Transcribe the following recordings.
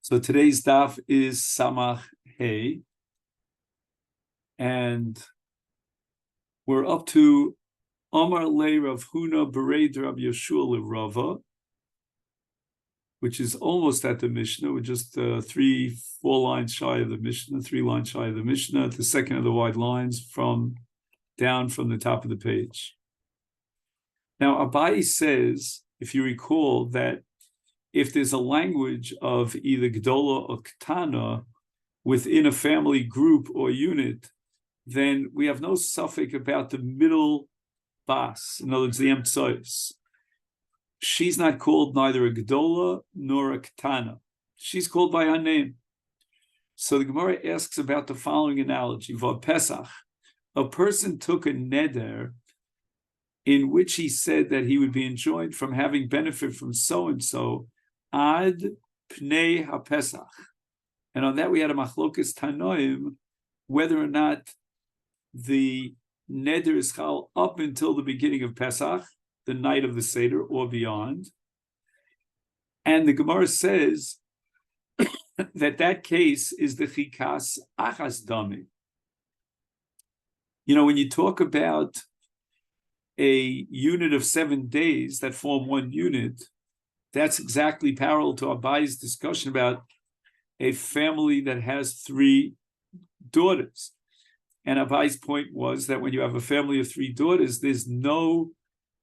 So today's daf is Samach Hey, and we're up to Amar Le Rav Huna Bered Rav Yeshua Rava, which is almost at the Mishnah. We're just 4 lines shy of the Mishnah, 3 lines shy of the Mishnah, the second of the wide lines down from the top of the page. Now, Abai says, if you recall, that if there's a language of either Gdola or Ketana within a family group or unit, then we have no suffix about the middle bas, in other words, the emtsois. She's not called neither a Gdola nor a Ketana. She's called by her name. So the Gemara asks about the following analogy. Va Pesach, a person took a neder in which he said that he would be enjoined from having benefit from so-and-so ad pnei ha-Pesach. And on that we had a machlokas tanoim, whether or not the neder is chal up until the beginning of Pesach, the night of the Seder, or beyond. And the Gemara says that case is the chikas achas dami. You know, when you talk about a unit of 7 days that form one unit, that's exactly parallel to Abai's discussion about a family that has 3 daughters. And Abai's point was that when you have a family of 3 daughters, there's no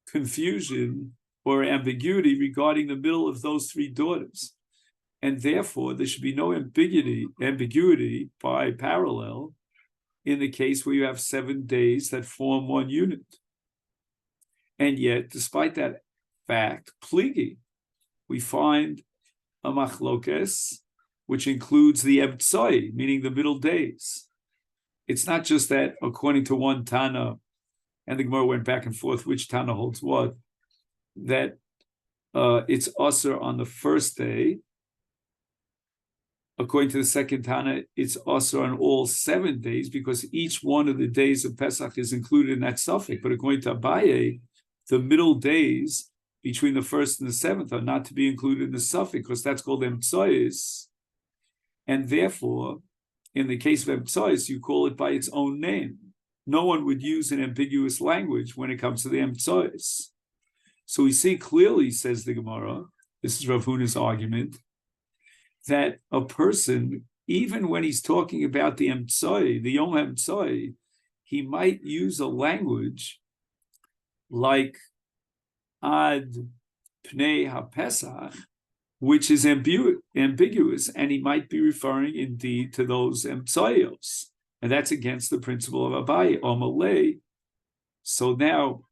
confusion or ambiguity regarding the middle of those 3 daughters. And therefore, there should be no ambiguity by parallel in the case where you have 7 days that form one unit. And yet, despite that fact, pligi, we find a machlokes, which includes the emtsoi, meaning the middle days. It's not just that, according to one Tana, and the Gemara went back and forth, which Tana holds what, that it's usher on the first day. According to the second Tana, it's usher on all 7 days, because each one of the days of Pesach is included in that suffix. But according to Abaye, the middle days between the first and the 7th are not to be included in the suffix, because that's called emtsois. And therefore, in the case of emtsois, you call it by its own name. No one would use an ambiguous language when it comes to the emtsois. So we see clearly, says the Gemara, this is Rav Huna's argument, that a person, even when he's talking about the emtsoi, the Yom emtsoi, he might use a language like ad pnei ha-Pesach, which is ambiguous, and he might be referring indeed to those emtsoyos, and that's against the principle of Abaye or Malay. So now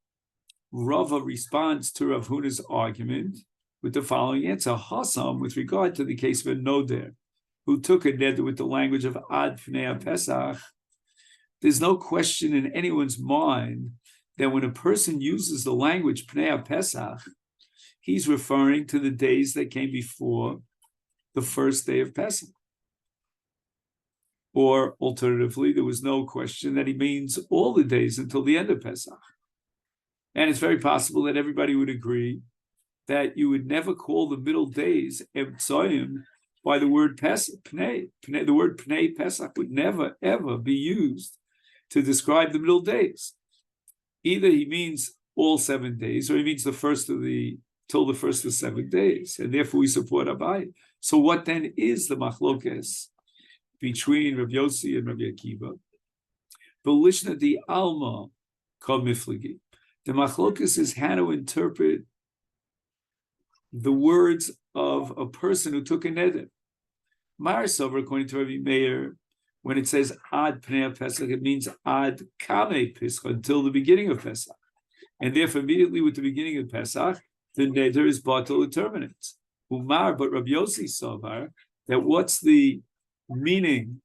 Rava responds to Rav Huna's argument with the following answer: Hasam, with regard to the case of a noder who took a neder with the language of ad pnei ha-Pesach, there's no question in anyone's mind that when a person uses the language Pnei HaPesach, he's referring to the days that came before the first day of Pesach. Or alternatively, there was no question that he means all the days until the end of Pesach. And it's very possible that everybody would agree that you would never call the middle days Emtsoyim by the word Pnei. The word Pnei Pesach would never, ever be used to describe the middle days. Either he means all 7 days, or he means till the first of 7 days, and therefore we support Abai. So what then is the machlokes between Rav Yossi and Rav Akiva? Belishna di alma kol mifligi. The machlokes is how to interpret the words of a person who took a neder. Marasover, according to Rabbi Meir, when it says ad pnei Pesach, it means ad kame Pesach, until the beginning of Pesach. And therefore, immediately with the beginning of Pesach, the neder is batal, it terminates. Umar, but Rabbi Yossi Savar, that what's the meaning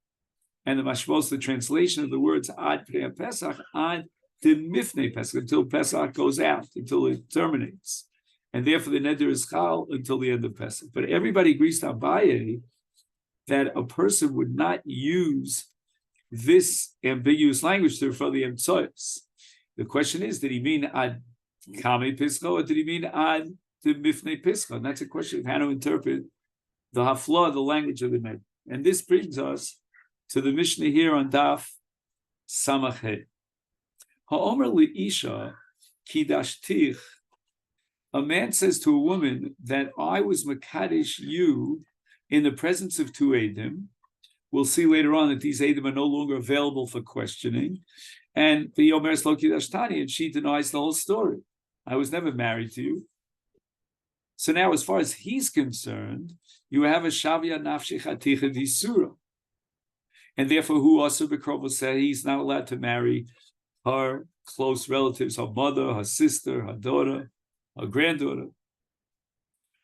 and the mashmos, the translation of the words ad pnei Pesach, ad de mifnei Pesach, until Pesach goes out, until it terminates. And therefore, the neder is chal until the end of Pesach. But everybody agrees to Abaye that a person would not use this ambiguous language to refer to the emtsois. The question is, did he mean ad kame pischa, or did he mean ad de mifnei pischa? And that's a question of how to interpret the hafla, the language of the name. And this brings us to the Mishnah here on Daf Samachet. Ha'omer li'isha kidashtich. A man says to a woman that I was makadesh you in the presence of two Eidim. We'll see later on that these Eidim are no longer available for questioning. And the Yomer lo kidashtani, and she denies the whole story. I was never married to you. So now, as far as he's concerned, you have a shavia nafshi chaticha disura. And therefore, who also Bekrovo said he's not allowed to marry her close relatives, her mother, her sister, her daughter, her granddaughter.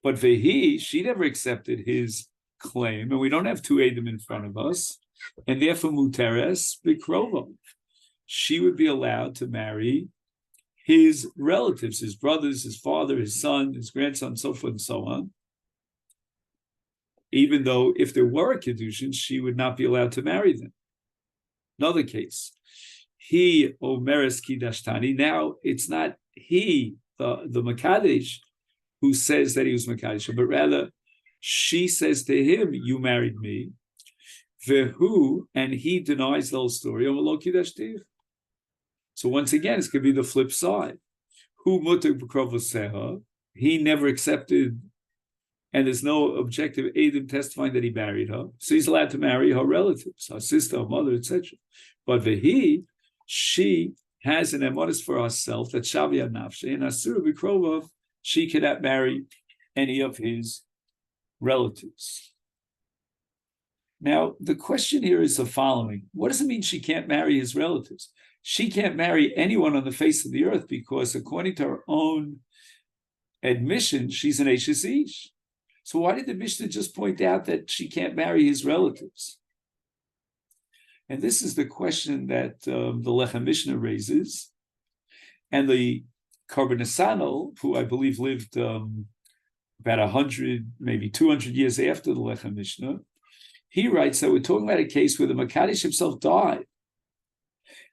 But Vehi, she never accepted his claim, and we don't have two Eidim in front of us, and therefore Muteres Bekrovo. She would be allowed to marry his relatives, his brothers, his father, his son, his grandson, so forth and so on. Even though if there were a Kiddushin, she would not be allowed to marry them. Another case, he Omeres Kidashtani. Now it's not he, the Makadesh, who says that he was Makadesh, but rather she says to him, "You married me." Vehu, and he denies the whole story. So once again, it's going to be the flip side. Who mutar b'krovoseha? He never accepted, and there's no objective Eidim testifying that he married her. So he's allowed to marry her relatives, her sister, her mother, etc. But vehi, she has an emunis for herself that shavia nafshe, and asura b'krovov, she cannot marry any of his relatives. Now, the question here is the following. What does it mean she can't marry his relatives? She can't marry anyone on the face of the earth because, according to her own admission, she's an Eishes Ish. So why did the Mishnah just point out that she can't marry his relatives? And this is the question that the Lechem Mishnah raises. And the Karban Nesanel, who I believe lived about 100, maybe 200 years after the Lechem Mishnah, he writes that we're talking about a case where the Makadesh himself died,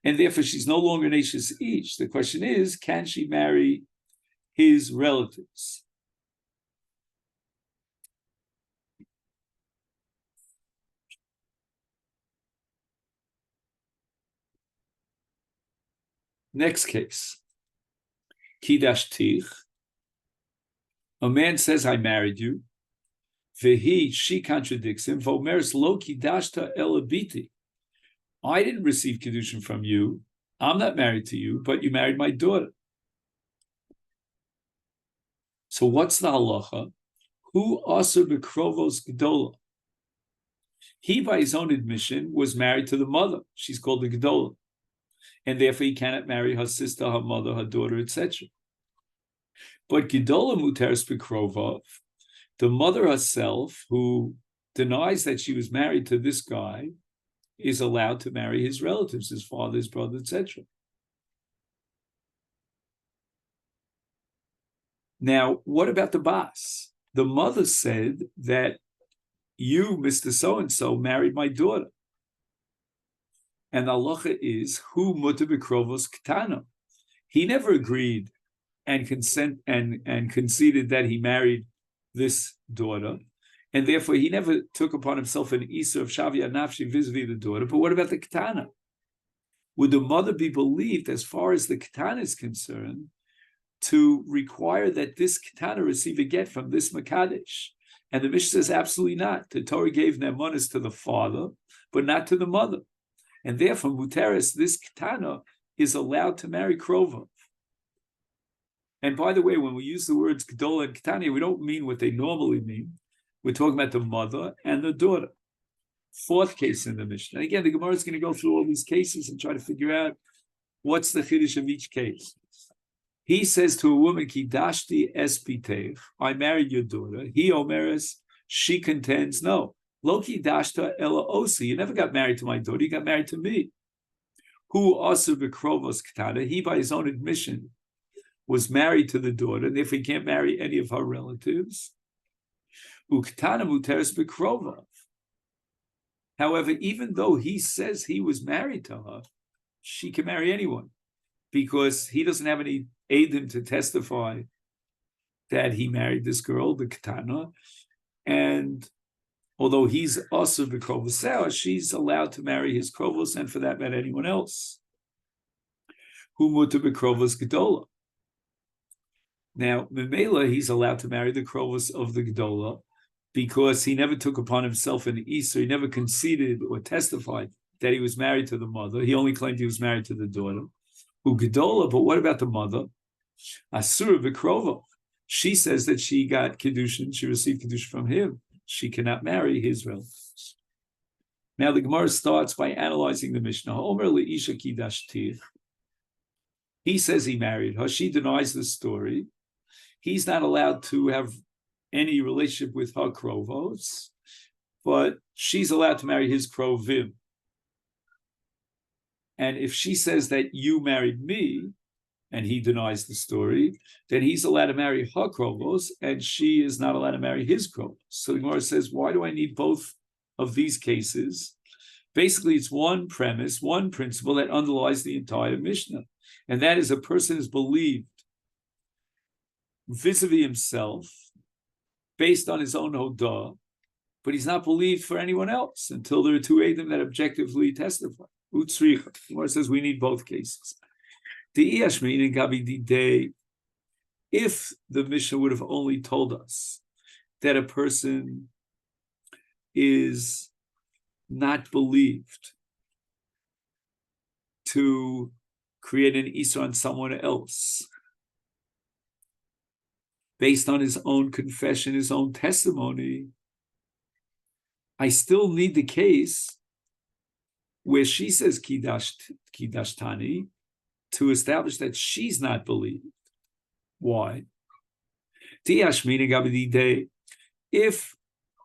and therefore she's no longer an Eishes Ish. The question is, can she marry his relatives? Next case, Kidashtich. A man says, I married you. Vehi, she contradicts him. Vomers lo kidashta elabiti. I didn't receive Kiddushin from you. I'm not married to you, but you married my daughter. So what's the halacha? Who asur b'krovos gedola? He, by his own admission, was married to the mother. She's called the gedola. And therefore he cannot marry her sister, her mother, her daughter, etc. But gedola muteres b'krovov, the mother herself, who denies that she was married to this guy, is allowed to marry his relatives, his father, his brother, etc. Now, what about the bas? The mother said that you, Mr. So-and-so, married my daughter. And the halacha is, who mutar b'krovos ketana? He never agreed and conceded that he married this daughter, and therefore he never took upon himself an Isur of Shavia Nafshi vis-a-vis the daughter. But what about the Ketana? Would the mother be believed, as far as the Ketana is concerned, to require that this Ketana receive a get from this Makadesh? And the Mishnah says absolutely not. The Torah gave Ne'emanis to the father, but not to the mother. And therefore, Muteris, this Ketana, is allowed to marry Krova. And by the way, when we use the words Gedola and Ketania, we don't mean what they normally mean. We're talking about the mother and the daughter. Fourth case in the Mishnah. Again, the Gemara is going to go through all these cases and try to figure out what's the chiddush of each case. He says to a woman, Kidashti espiteich, I married your daughter. He omeres, she contends, no. Lo kidashta ela osi, you never got married to my daughter, you got married to me. Who asur b'krovos ketana, he by his own admission was married to the daughter, and if he can't marry any of her relatives, uktana muteres b'krovov. However, even though he says he was married to her, she can marry anyone because he doesn't have any eidim to testify that he married this girl, the ketana, and although he's also b'krovos, she's allowed to marry his krovos, and for that matter, anyone else. Who mutar b'krovos gedola. Now, Memela, he's allowed to marry the krovos of the gedola because he never took upon himself an Easter. He never conceded or testified that he was married to the mother. He only claimed he was married to the daughter. Who gedola, but what about the mother? Asura b'krovo. She says that she got Kiddushin, she received Kiddushin from him. She cannot marry his relatives. Now the Gemara starts by analyzing the Mishnah. Omer leisha kidashtir. He says he married her. She denies the story. He's not allowed to have any relationship with her krovos, but she's allowed to marry his krovim. And if she says that you married me, and he denies the story, then he's allowed to marry her krovos, and she is not allowed to marry his krovos. So the Gemara says, why do I need both of these cases? Basically, it's one premise, one principle that underlies the entire Mishnah, and that is a person is believed vis-a-vis himself, based on his own hodah, but he's not believed for anyone else until there are two Eidim that objectively testify. Utzricha. The Gemara says we need both cases. If the Mishnah would have only told us that a person is not believed to create an Isra on someone else based on his own confession, his own testimony, I still need the case where she says Kidashtani, to establish that she's not believed. Why? If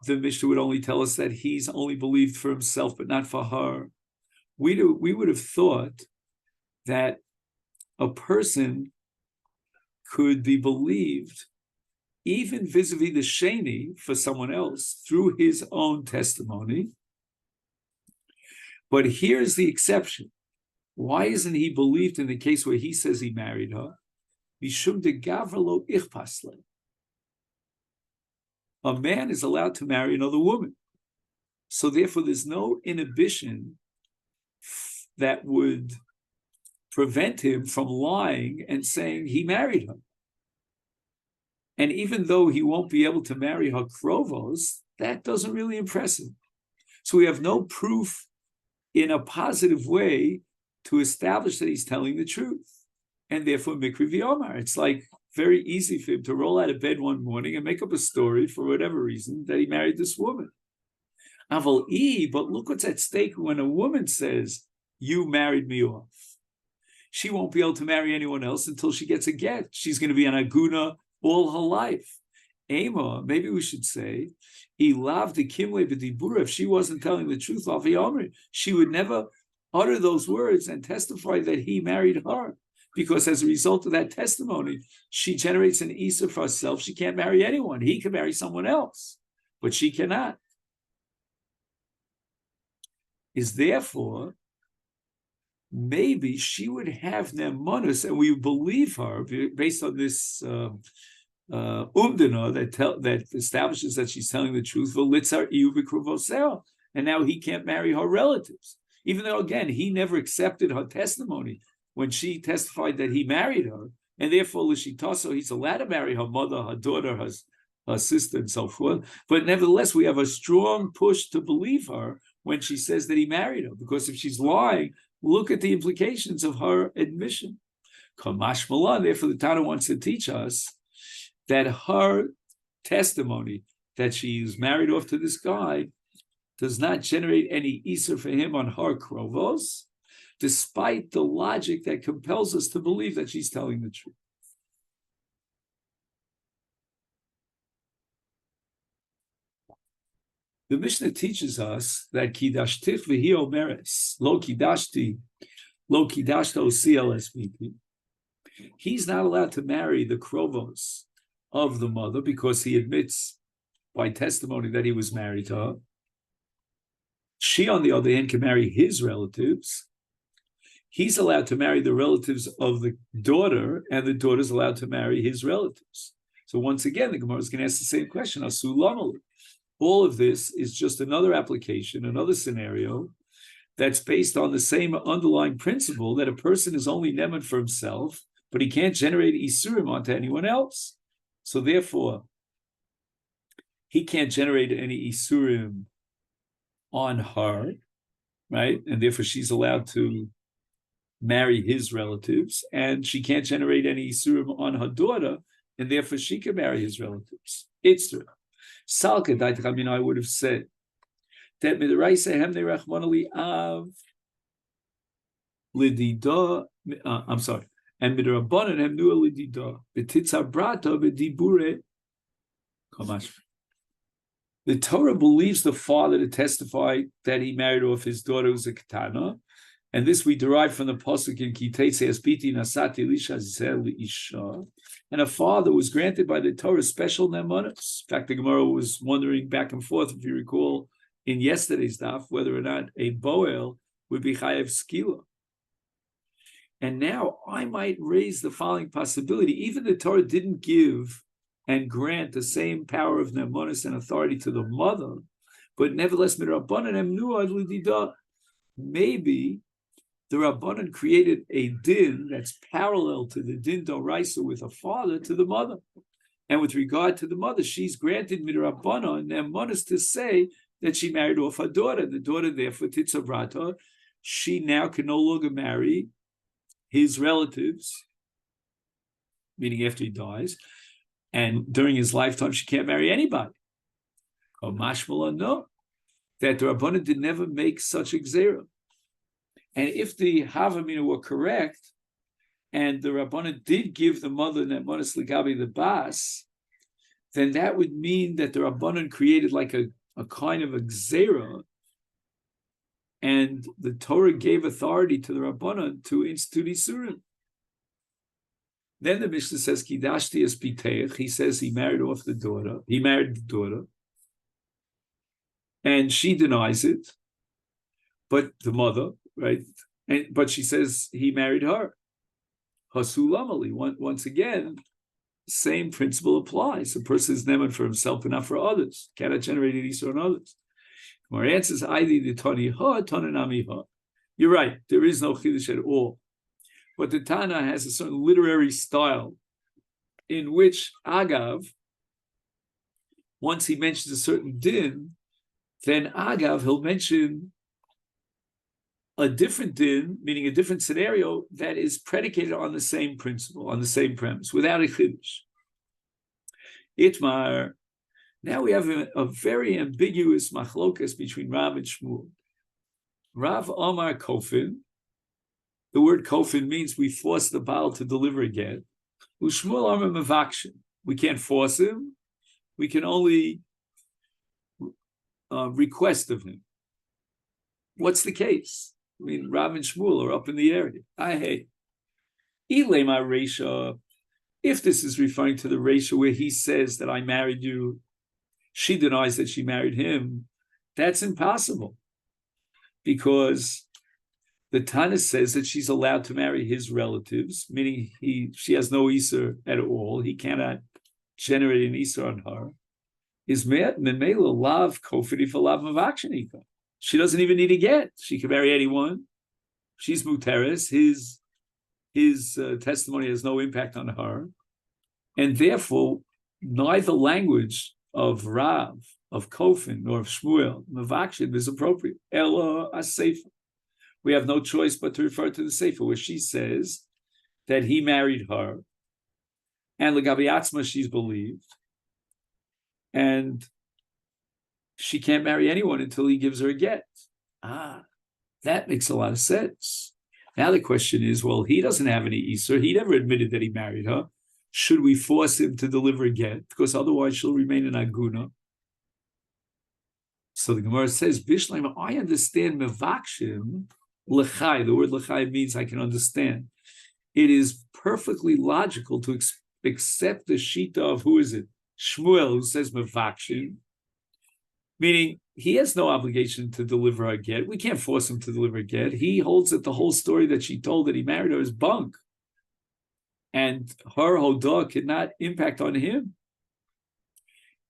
the Mishnah would only tell us that he's only believed for himself, but not for her, we would have thought that a person could be believed even vis-a-vis the sheni for someone else through his own testimony. But here's the exception. Why isn't he believed in the case where he says he married her? A man is allowed to marry another woman. So therefore, there's no inhibition that would prevent him from lying and saying he married her. And even though he won't be able to marry her krovos, that doesn't really impress him. So we have no proof in a positive way to establish that he's telling the truth. And therefore, Mikri V'Omar. It's like very easy for him to roll out of bed one morning and make up a story for whatever reason that he married this woman. But look what's at stake when a woman says, you married me off. She won't be able to marry anyone else until she gets a get. She's going to be an aguna all her life. Ema, maybe we should say, if she wasn't telling the truth, she would never utter those words and testify that he married her. Because as a result of that testimony, she generates an Isa for herself. She can't marry anyone. He can marry someone else, but she cannot. Is therefore, maybe she would have nemanus, and we believe her based on this umdana that establishes that she's telling the truth. And now he can't marry her relatives, even though again he never accepted her testimony when she testified that he married her, and therefore l'shitaso he's allowed to marry her mother, her daughter, her sister, and so forth. But nevertheless, we have a strong push to believe her when she says that he married her, because if she's lying, look at the implications of her admission. Kamash Malan, therefore the Tana wants to teach us that her testimony that she's married off to this guy does not generate any Isser for him on her krovos, despite the logic that compels us to believe that she's telling the truth. The Mishnah teaches us that kidashtich v'hi omeres, lo kidashti, lo kidashto CLSVP. He's not allowed to marry the krovos of the mother because he admits by testimony that he was married to her. She, on the other hand, can marry his relatives. He's allowed to marry the relatives of the daughter, and the daughter's allowed to marry his relatives. So once again, the Gemara is going to ask the same question. all of this is just another application, another scenario that's based on the same underlying principle that a person is only neman for himself, but he can't generate isurim onto anyone else. So therefore, he can't generate any isurim on her, right? And therefore she's allowed to marry his relatives, and she can't generate any isurim on her daughter, and therefore she can marry his relatives. It's true. Salka, I would have said that midaraisa hemne rachmanali av lidida. I'm sorry, and midarabanan hemnu lidida betitzar brata bedibure kamash. The Torah believes the father to testify that he married off his daughter who's a ketana, and this we derive from the pasuk in Kitei Asbiti Nasati Lisha Zel Isha. And a father was granted by the Torah special nemanos. In fact, the Gemara was wondering back and forth, if you recall, in yesterday's daf, whether or not a boel would be chayev skila. And now I might raise the following possibility: even the Torah didn't give and grant the same power of nemanos and authority to the mother, but nevertheless, maybe the Rabbanan created a din that's parallel to the din d'oraisa with a father to the mother. And with regard to the mother, she's granted midrabbanan nemanos to say that she married off her daughter. The daughter, therefore, titzavrata, she now can no longer marry his relatives, meaning after he dies, and during his lifetime, she can't marry anybody. Mashmala, no, that the Rabbanan did never make such a gzera. And if the Havamina were correct, and the Rabbanan did give the mother nemanos ligabi the bas, then that would mean that the Rabbanan created like a kind of a gzera, and the Torah gave authority to the Rabbanan to institute isurim. Then the Mishnah says, Kidashti es piteich. He says he married off the daughter. He married the daughter, and she denies it. But the mother, right? But she says he married her. Hasulamali. Once again, same principle applies. A person is neman for himself, but not for others. Cannot generate an isur on others. Our answer is Aidi the Tani Ha, Tananami Ha. You're right. There is no Kiddush at all. But the Tana has a certain literary style in which Agav, once he mentions a certain din, then Agav, he'll mention a different din, meaning a different scenario that is predicated on the same principle, on the same premise, without a Kiddush. Itmar, now we have a very ambiguous machlokas between Rav and Shmuel. Rav Omar Kofin, the word kofin means we force the Baal to deliver a get. Ushmuel Amar Mavakshin. We can't force him. We can only request of him. What's the case? I mean, Rav and Shmuel are up in the area. Ilema Reisha. If this is referring to the Reisha where he says that I married you, she denies that she married him, that's impossible. Because the Tana says that she's allowed to marry his relatives, meaning she has no Isur at all. He cannot generate an Isur on her. Is memela lav kofidi for lav mavakshanika. She doesn't even need a get. She can marry anyone. She's muteris. His testimony has no impact on her, and therefore neither language of Rav, of Kofin, nor of Shmuel mavakshin is appropriate. Ella as-sefer. We have no choice but to refer to the Sefer, where she says that he married her, and L'gabi Atzma she's believed, and she can't marry anyone until he gives her a get. That makes a lot of sense. Now the question is, well, he doesn't have any Isur. He never admitted that he married her. Should we force him to deliver a get? Because otherwise she'll remain an aguna. So the Gemara says, Bishleim, I understand mevakshim. L'chai, the word l'chai means I can understand. It is perfectly logical to accept the shita of, who is it? Shmuel, who says mevakshin, meaning he has no obligation to deliver a get. We can't force him to deliver a get. He holds that the whole story that she told that he married her is bunk. And her hodah could not impact on him.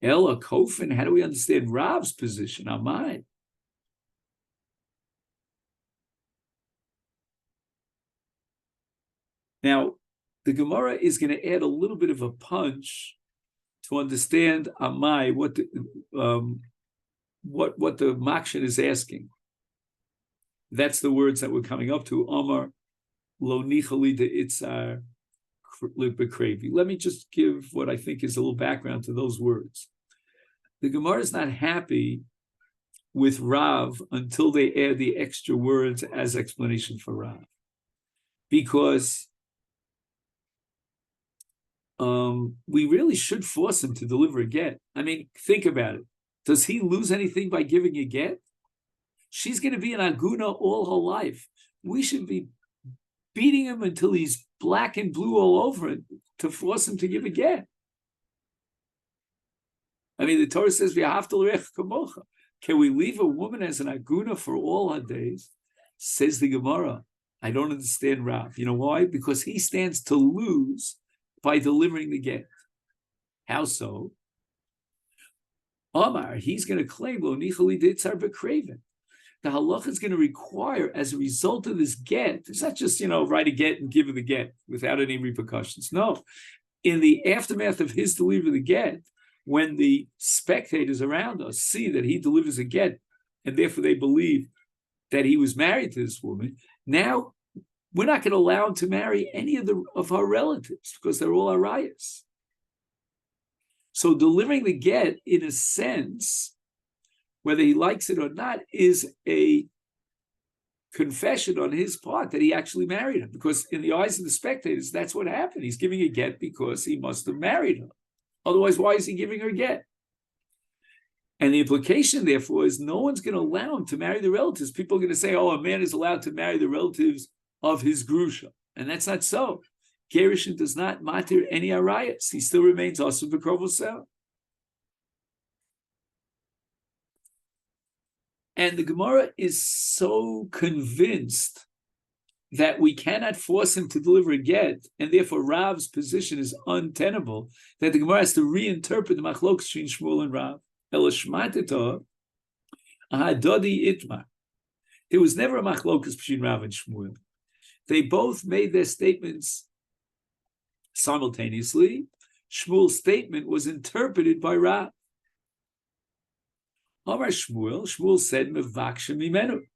Ella Kofin, how do we understand Rav's position on mine? Now, the Gemara is going to add a little bit of a punch to understand Amai what the Makshin is asking. That's the words that we're coming up to. Omar lo nichali de itzar bekrevi. Let me just give what I think is a little background to those words. The Gemara is not happy with Rav until they add the extra words as explanation for Rav, because we really should force him to deliver a get. I mean, think about it. Does he lose anything by giving a get? She's going to be an aguna all her life. We should be beating him until he's black and blue all over it to force him to give a get. I mean, the Torah says, can we leave a woman as an aguna for all her days? Says the Gemara, I don't understand Rav. You know why? Because he stands to lose by delivering the get. How so? Omar, he's going to claim, lo nichali ditzar bekraven. The halacha is going to require, as a result of this get, it's not just, write a get and give her the get without any repercussions. No. In the aftermath of his delivery of the get, when the spectators around us see that he delivers a get, and therefore they believe that he was married to this woman, now we're not going to allow him to marry any of her relatives because they're all arayas. So delivering the get, in a sense, whether he likes it or not, is a confession on his part that he actually married her. Because in the eyes of the spectators, that's what happened. He's giving a get because he must have married her. Otherwise, why is he giving her a get? And the implication, therefore, is no one's going to allow him to marry the relatives. People are going to say, a man is allowed to marry the relatives of his grusha. And that's not so. Gerushin does not matir any arayas. He still remains also b'krovosel. And the Gemara is so convinced that we cannot force him to deliver a get, and therefore Rav's position is untenable, that the Gemara has to reinterpret the machlokas between Shmuel and Rav. There was never a machlokas between Rav and Shmuel. They both made their statements simultaneously. Shmuel's statement was interpreted by Rav. Amar Shmuel said, Mevaksha mimenu.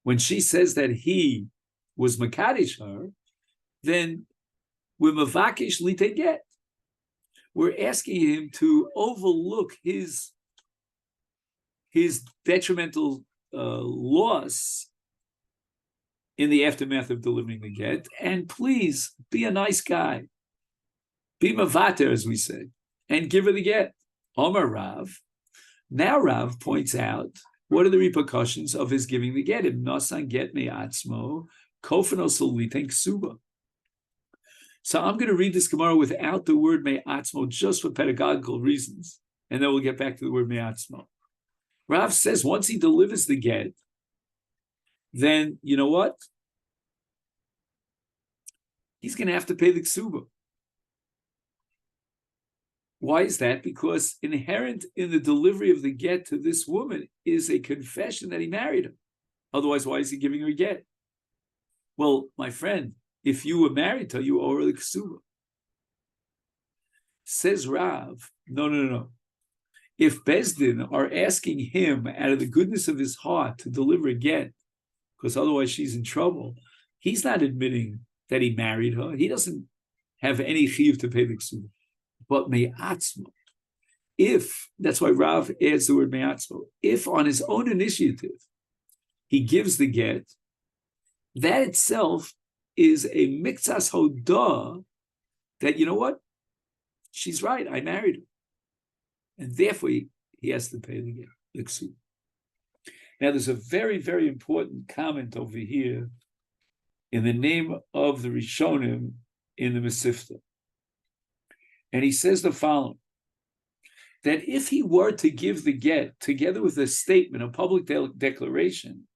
When she says that he was Makadish her, then we're Mevakish lite get. We're asking him to overlook his detrimental loss in the aftermath of delivering the get, and please be a nice guy. Be Mavater, as we say, and give her the get. Amar Rav. Now Rav points out what are the repercussions of his giving the get. If Nasan get me'atzmo, kofano soliten ksuba. So I'm going to read this Gemara without the word me'atzmo, just for pedagogical reasons, and then we'll get back to the word me'atzmo. Rav says once he delivers the get, then you know what? He's going to have to pay the ksuba. Why is that? Because inherent in the delivery of the get to this woman is a confession that he married her. Otherwise, why is he giving her a get? Well, my friend, if you were married to her, you owe her the ksuba. Says Rav, no. If Bezdin are asking him out of the goodness of his heart to deliver a get, because otherwise she's in trouble, he's not admitting that he married her. He doesn't have any chiyuv to pay the ksuba. But me'atzmo, if, that's why Rav adds the word me'atzmo, if on his own initiative he gives the get, that itself is a miktsas hodah that, you know what, she's right, I married her. And therefore he has to pay the get, the ksuba. Now there's a very, very important comment over here in the name of the Rishonim in the Masechet. And he says the following, that if he were to give the get together with a statement, a public declaration,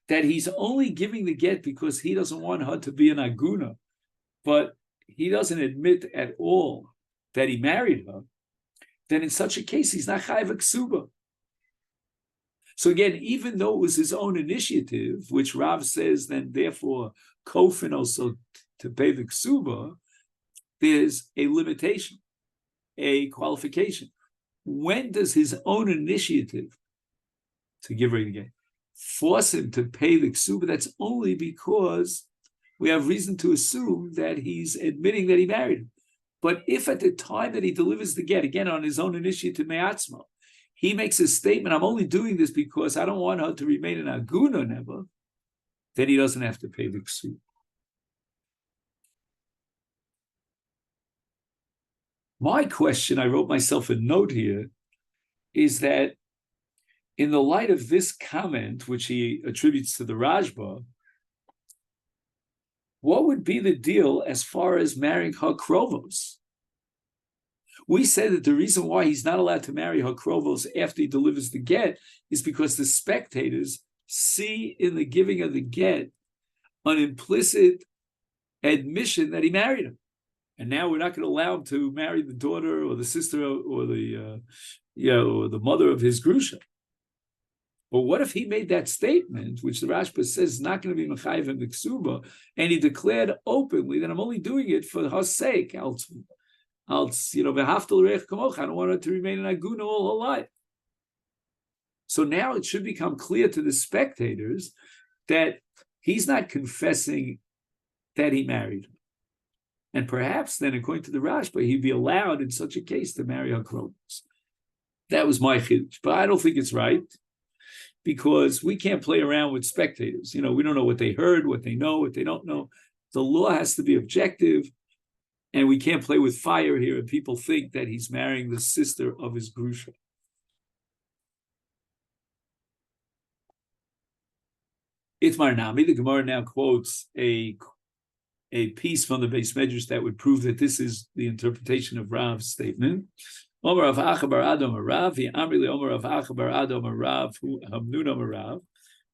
that he's only giving the get because he doesn't want her to be an aguna, but he doesn't admit at all that he married her, then in such a case, he's not chayiv ksuba. So again, even though it was his own initiative, which Rav says, then therefore, kofin also to pay the ksuba, there's a limitation, a qualification. When does his own initiative to give ring again force him to pay the ksuba? That's only because we have reason to assume that he's admitting that he married him. But if at the time that he delivers the get, again on his own initiative me'atzmo, he makes a statement, I'm only doing this because I don't want her to remain in aguna never, then he doesn't have to pay the ksuba. My question, I wrote myself a note here, is that in the light of this comment, which he attributes to the Rajba, what would be the deal as far as marrying Hakrovos? We say that the reason why he's not allowed to marry Hakrovos after he delivers the get is because the spectators see in the giving of the get an implicit admission that he married him. And now we're not going to allow him to marry the daughter or the sister or the mother of his grusha. But what if he made that statement, which the Rashba says is not going to be mechayiv and ksuba, and he declared openly that I'm only doing it for her sake, I don't want her to remain in aguna all her life. So now it should become clear to the spectators that he's not confessing that he married her. And perhaps then, according to the Rashba, he'd be allowed in such a case to marry her kronos. That was my chiddush, but I don't think it's right, because we can't play around with spectators. We don't know what they heard, what they know, what they don't know. The law has to be objective, and we can't play with fire here, and people think that he's marrying the sister of his grusha. Itmar Nami, the Gemara now quotes a piece from the Beis Medrash that would prove that this is the interpretation of Rav's statement. Omer of Achabar Adam Rav, Amri le Omer of Achabar Adam Rav, Hamnun Rav,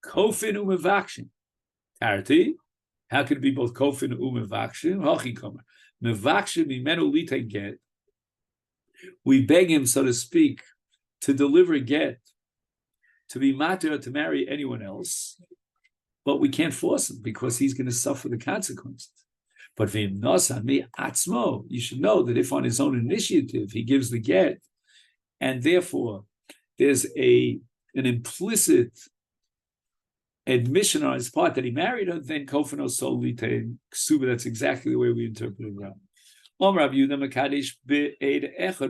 Kofin umevakshin. Tarati, how could it be both Kofin umevakshin? Hachi Komer. Mevakshin mimenu lite get. We beg him, so to speak, to deliver get, to be matir, to marry anyone else, but we can't force him because he's going to suffer the consequences. But v'im nosan mi atzmo, you should know that if on his own initiative he gives the get, and therefore there's an implicit admission on his part that he married her, then kofano solite ksuba. That's exactly the way we interpret it.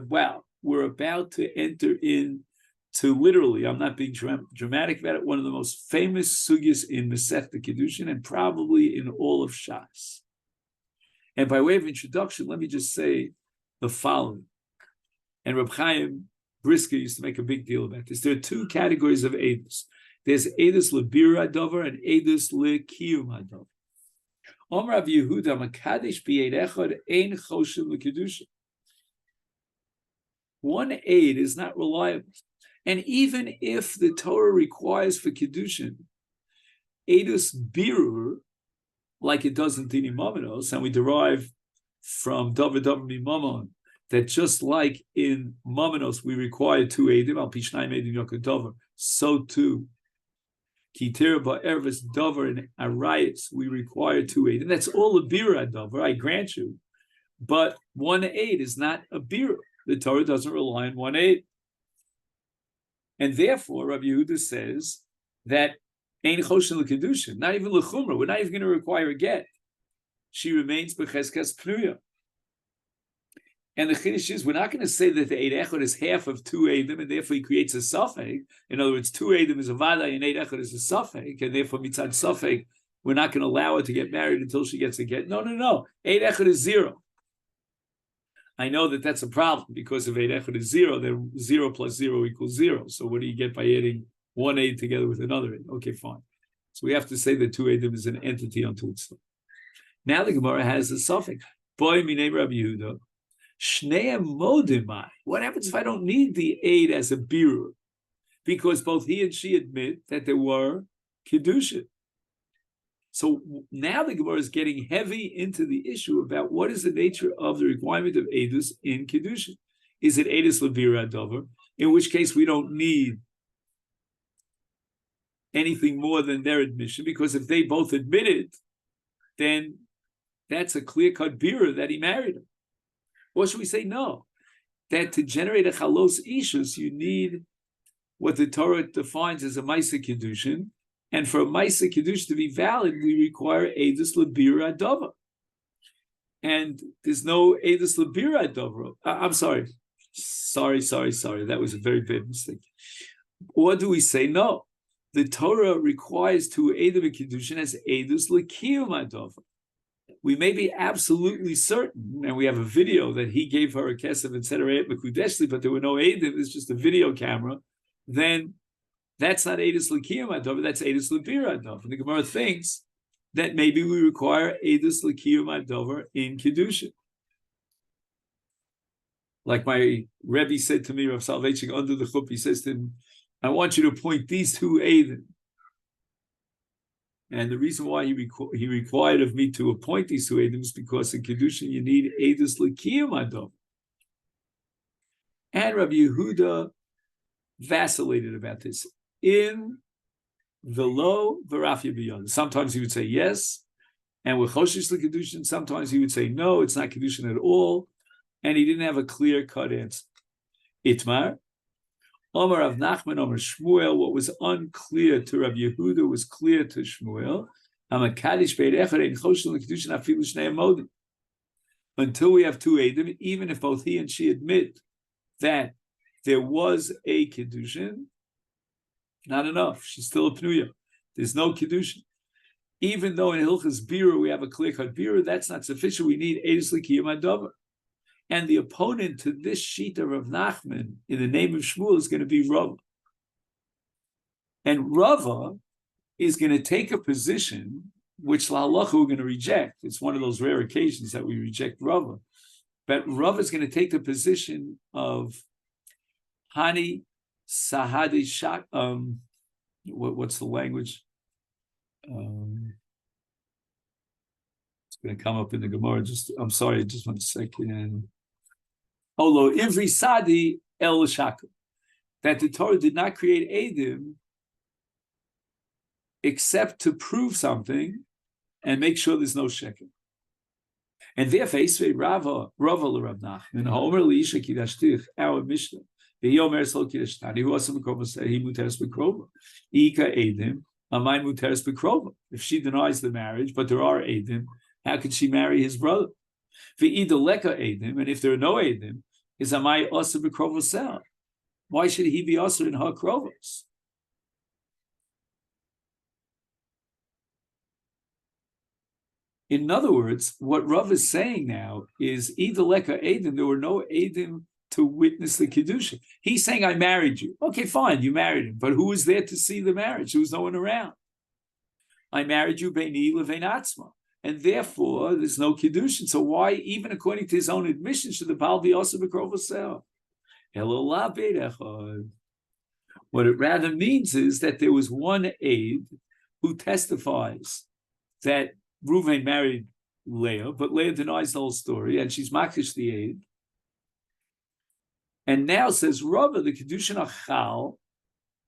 Wow, we're about to enter into literally, I'm not being dramatic about it, one of the most famous sugyas in Masechet Kiddushin and probably in all of Shas. And by way of introduction, let me just say the following. And Reb Chaim Brisker used to make a big deal about this. There are two categories of edus. There's edus lebir hadavar and edus lekiyum hadavar. Omer Rav Yehuda makadesh b'ed echad ein choshim lekedushin. One aid is not reliable. And even if the Torah requires for Kiddushin, edus birur, like it does in Dini Mamanos, and we derive from Davar Mimamon, that just like in Mamanos we require two edim, al pishnayim edim yoked davar, so too, Kitira ba'ervis davar and arayis, we require two edim. That's all a bira davar, I grant you. But one aid is not a bira. The Torah doesn't rely on one aid. And therefore, Rabbi Yehuda says that Ein Choshen L'Kedushin, not even L'Chumra, we're not even going to require a get. She remains B'cheskas Pnuya. And the Chiddush is, we're not going to say that the Eid Echad is half of two Eidim, and therefore he creates a Safek. In other words, two Eidim is a Vaday, and Eid Echad is a Safek, and therefore Mitzad Safek, we're not going to allow her to get married until she gets a get. No. Eid Echad is zero. I know that that's a problem, because if Eid Echad is zero, then 0 plus 0 equals 0. So what do you get by adding one aid together with another aid? Okay, fine. So we have to say that two aidim is an entity unto itself. Now the Gemara has a suffix. Boy, mi name Rabbi Yehuda. Shneim modimai. What happens if I don't need the aid as a birur? Because both he and she admit that there were Kiddushin. So now the Gemara is getting heavy into the issue about what is the nature of the requirement of Eidus in Kiddushin. is it Eidus Levira Dover, in which case we don't need anything more than their admission, because if they both admit it, then that's a clear-cut bira that he married her. Or should we say no? That to generate a chalos ishus, you need what the Torah defines as a Masechet Kiddushin, and for a Masechet Kiddushin to be valid, we require Eidus Lebira Adova. And there's no Eidus Lebira Adova. I'm sorry. That was a very bad mistake. Or do we say no? The Torah requires to Eidus Kiddushin as Eidus Lekiyum Adova. We may be absolutely certain, and we have a video that he gave her a kesef and said her Eid Mekudeshli, but there were no Eidim, it's just a video camera, then that's not Eidus Lekiyum Adova, that's Eidus Lebira Adova. And the Gemara thinks that maybe we require Eidus Lekiyum Adova in Kiddushin. Like my Rebbe said to me, Rav Salvechik, under the chuppah, he says to him, I want you to point these two Eidim. And the reason why he required of me to appoint these two Eidim is because in Kiddushin you need Eidus Lekiyum Adova. And Rabbi Yehuda vacillated about this. In Velo Varafia B'yon. Sometimes he would say yes, and with Choshesh L'Kiddushin, sometimes he would say no, it's not Kiddushin at all, and he didn't have a clear-cut answer. Itmar, Omar Rav Nachman, Omar Shmuel, what was unclear to Rabbi Yehuda was clear to Shmuel. Until we have two Eidim, even if both he and she admit that there was a Kiddushin, not enough. She's still a Pnuya. There's no Kiddushin. Even though in Hilchas Bira we have a clear-cut Bira, that's not sufficient. We need Eidus Lekiyum Adova. And the opponent to this sheet of Rav Nachman in the name of Shmuel is going to be Rava. And Rava is going to take a position which La Halacha we're going to reject. It's one of those rare occasions that we reject Rava. But Rava is going to take the position of Hani Sahadi Shak. What's the language? It's going to come up in the Gemara. I'm sorry, just 1 second. Olo Ivri Sadi El Shaka. That the Torah did not create Eidim except to prove something and make sure there's no sheker. And therefore, Rava l'Rav Nachman, Homer l'Isha Kidashtich, our Mishnah, the Yomer Sol Kidashtani, who also said he muteres bekrova. Ika Eidim, Amai muteres bekrova. If she denies the marriage, but there are Eidim, how could she marry his brother? V'ida leka Eidim, and if there are no Eidim, is Amai also bekrova sell? Why should he be also in her krovos? In other words, what Rav is saying now is either leka Eidim, there were no Eidim to witness the Kiddushin. He's saying, I married you. Okay, fine, you married him. But who was there to see the marriage? There was no one around. I married you beini levein atzma. And therefore, there's no Kiddushin. So why, even according to his own admission, should the Baal be also bekrova sell? What it rather means is that there was one aide who testifies that Reuven married Leah, but Leah denies the whole story, and she's makish the aide. And now says Rava, the Kiddushin Achal,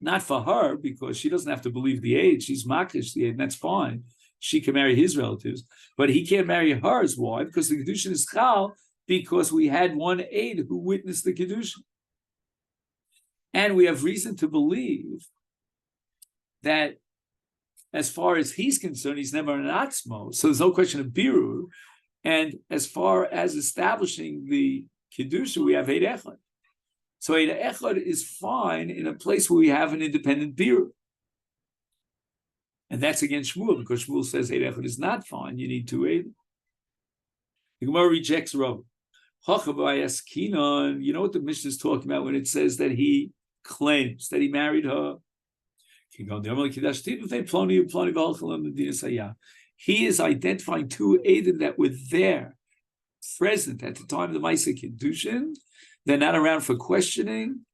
not for her, because she doesn't have to believe the aide, she's makish the aide, and that's fine. She can marry his relatives, but he can't marry hers. Why? Because the Kiddushin is Chal, because we had one aide who witnessed the Kiddushin. And we have reason to believe that as far as he's concerned, he's never an atzmo, so there's no question of birur. And as far as establishing the Kiddushin, we have Eid Echad. So Eid Echad is fine in a place where we have an independent birur. And that's against Shmuel, because Shmuel says Eid Echad is not fine, you need two Eid. The Gemara rejects Rav. You know what the Mishnah is talking about when it says that he claims that he married her? He is identifying two Eidim that were there, present at the time of the Masechet Kiddushin. They're not around for questioning,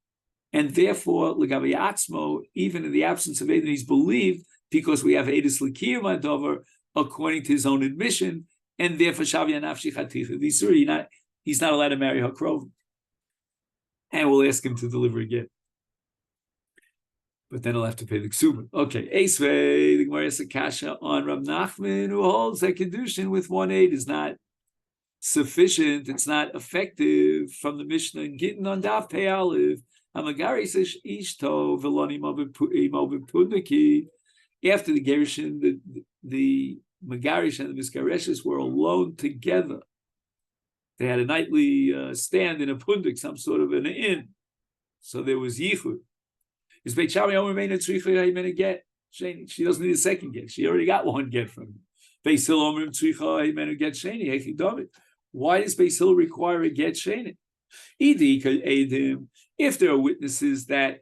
and therefore, L'gavi Atzmo, even in the absence of Eidim, he's believed because we have Eidus Lekiyum Adover according to his own admission, and therefore Shavya Nafshi Chaticha. He's not allowed to marry her Krov. and we'll ask him to deliver again. But then he'll have to pay the ksuba. Okay, Eisvei, the Gemara has a kasha on Rav Nachman, who holds that Kiddushin with 1 aid is not sufficient, it's not effective, from the Mishnah in Gittin on Daf Pei Aleph. Hamagari says Ishto Veloni Pudniki. After the Gerushin, the Megarish and the Miskareshes were alone together. They had a nightly stand in a pundik, some sort of an inn. So there was yichud. Is Beit Shammai Omer Meina Tzricha get? She doesn't need a second get. She already got one get from him. Beis Hillel Omer Tzricha Himenu get Sheni Hechi David. Why does Beis Hillel require a get Sheni? Idi could aid him if there are witnesses that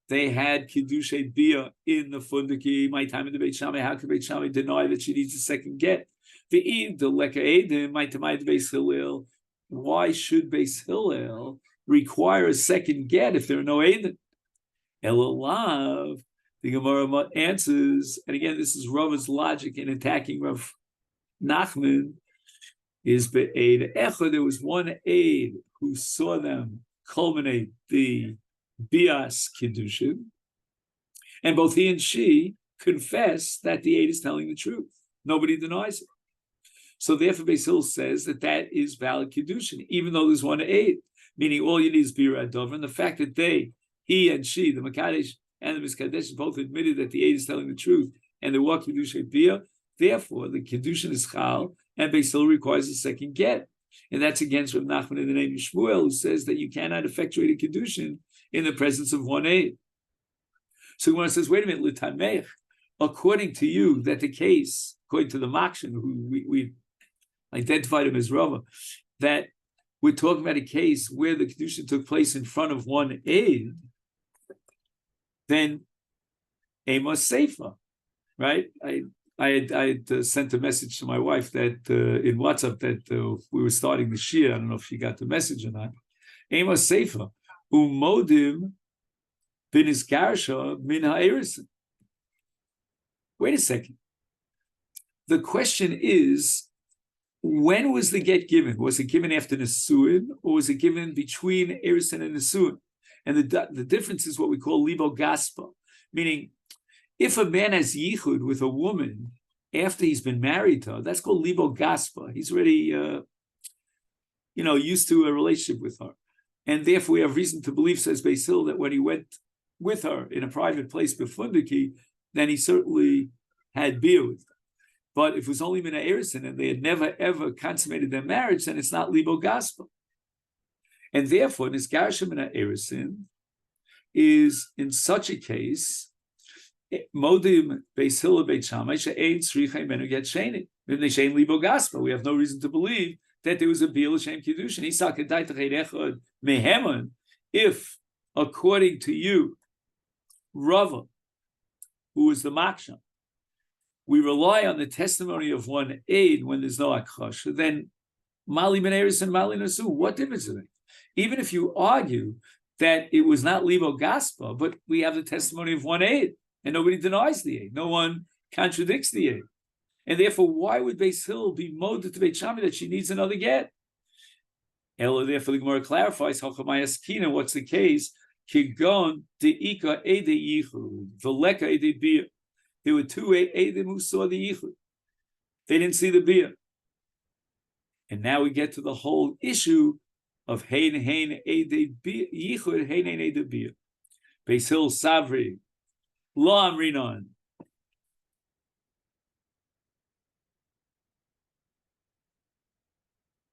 they had Kiddushay Bia in the Fundaki, my time in the Beit Shammai. How could Beit Shammai deny that she needs a second get? The Eid, the Leka Eidim, my time the Beis Hillel. Why should Beis Hillel require a second get if there are no Eidim? Elalav, the Gemara answers, and again, this is Rava's logic in attacking Rav Nachman, is be'ed Echad. There was one aid who saw them culminate the Bias Kiddushin, and both he and she confess that the aid is telling the truth. Nobody denies it. So therefore, Beis Hillel says that that is valid Kiddushin, even though there's one aid, meaning all you need is Bira Dover, and the fact that he and she, the Makadesh and the Miskadesh, both admitted that the aid is telling the truth, and there were Kiddushin Bia, therefore the Kiddushin is Chal, and Beis Hillel requires a second get. And that's against Rav Nachman in the name of Shmuel, who says that you cannot effectuate a Kiddushin in the presence of one aid. So when it says, wait a minute, L'tamech, according to you, that the case, according to the Makshin, who we identified him as Rava, that we're talking about a case where the Kiddushin took place in front of one aid, then Amos Seifa, right? I had sent a message to my wife that in WhatsApp that we were starting the Shia. I don't know if she got the message or not. Amos Seifa, Umodim bin Isgarsha min ha'erison. Wait a second. The question is, when was the get given? Was it given after Nesuin, or was it given between Erison and Nesuin? And the difference is what we call libo gaspa, meaning if a man has yichud with a woman after he's been married to her, that's called libo gaspa. He's already, used to a relationship with her, and therefore we have reason to believe, says Beis Hillel, that when he went with her in a private place befundiki, then he certainly had beer with her. But if it was only Mina Erison and they had never ever consummated their marriage, then it's not libo gaspa. And therefore, Nisgarsha Mina Erison is in such a case, Modim Beis Hillel Beit Shammai she'ein tzricha menu get sheni. V'nei she'ein libo gaspa. We have no reason to believe that there was a bil shem kiddushin. Isak kedai tachei echad meheman. If, according to you, Rava, who is the Maksha, we rely on the testimony of one aid when there's no akhash, then Mali ben Eris and Mali Nasu, what difference does it make? Even if you argue that it was not Libo Gaspa, but we have the testimony of one aid, and nobody denies the aid, no one contradicts the aid. And therefore, why would Beis Hillel be moded to Beit Shammai that she needs another get? Ella, therefore, the Gemara clarifies, Hachamayaskina, what's the case? Kigon deika ede yichud, veleka ede bir. There were two Eidim who saw the Yichud. They didn't see the Bia. And now we get to the whole issue of Hein Eide Yichud, Hein Eide Bia. Beis Hillel Savri, Lo Amrinon,